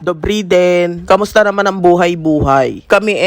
Dobri din. Kamusta naman ang buhay-buhay? Kami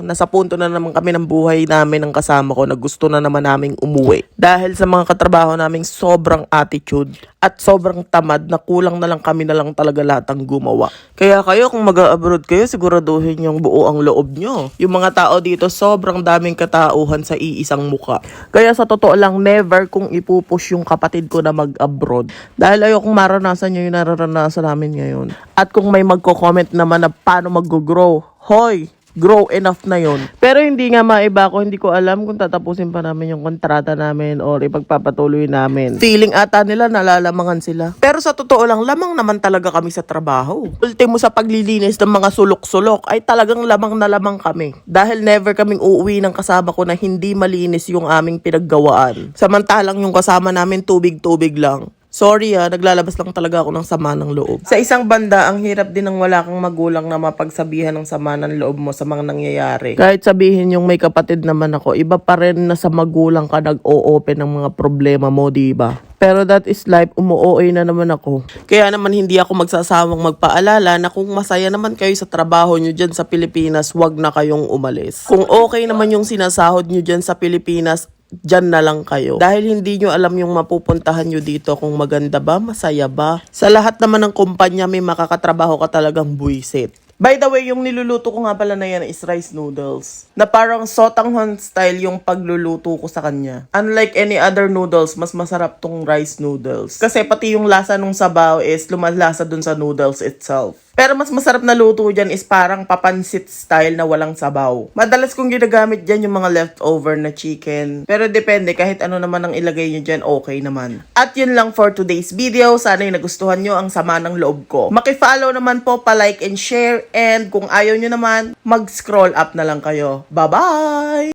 nasa punto na naman kami ng buhay namin ng kasama ko na gusto na naman naming umuwi. Dahil sa mga katrabaho naming sobrang attitude at sobrang tamad na kulang na lang kami na lang talaga lahat ang gumawa. Kaya kayo kung mag-abroad kayo, siguraduhin yung buo ang loob nyo. Yung mga tao dito sobrang daming katauhan sa iisang muka. Kaya sa totoo lang, never kung ipupush yung kapatid ko na mag-abroad. Dahil ayokong maranasan nyo yung nararanasan namin ngayon. At kung may magko-comment naman na paano mag-grow, hoy, grow enough na yon. Pero hindi nga maiba ko, hindi ko alam kung tatapusin pa namin yung kontrata namin or ipagpapatuloy namin. Feeling ata nila nalalamangan sila. Pero sa totoo lang, lamang naman talaga kami sa trabaho. Ultimo sa paglilinis ng mga sulok-sulok ay talagang lamang na lamang kami. Dahil never kaming uuwi ng kasama ko na hindi malinis yung aming pinaggawaan. Samantalang yung kasama namin tubig-tubig lang. Sorry naglalabas lang talaga ako ng sama ng loob. Sa isang banda, ang hirap din ng wala kang magulang na mapagsabihan ng sama ng loob mo sa mga nangyayari. Kahit sabihin yung may kapatid naman ako, iba pa rin na sa magulang ka nag-o-open ng mga problema mo, diba? Pero that is life, umuoy na naman ako. Kaya naman hindi ako magsasawang magpaalala na kung masaya naman kayo sa trabaho nyo dyan sa Pilipinas, wag na kayong umalis. Kung okay naman yung sinasahod nyo dyan sa Pilipinas, dyan na lang kayo. Dahil hindi nyo alam yung mapupuntahan nyo dito kung maganda ba, masaya ba. Sa lahat naman ng kumpanya may makakatrabaho ka talagang buwisit. By the way, yung niluluto ko nga pala na yan is rice noodles. Na parang sotanghon style yung pagluluto ko sa kanya. Unlike any other noodles, mas masarap tong rice noodles. Kasi pati yung lasa nung sabaw is lumalasa dun sa noodles itself. Pero mas masarap na luto dyan is parang papansit style na walang sabaw. Madalas kong ginagamit dyan yung mga leftover na chicken. Pero depende, kahit ano naman ang ilagay nyo dyan, okay naman. At yun lang for today's video. Sana yung nagustuhan nyo ang sama ng loob ko. Maki-follow naman po, pa-like and share. And kung ayaw nyo naman, mag-scroll up na lang kayo. Bye-bye!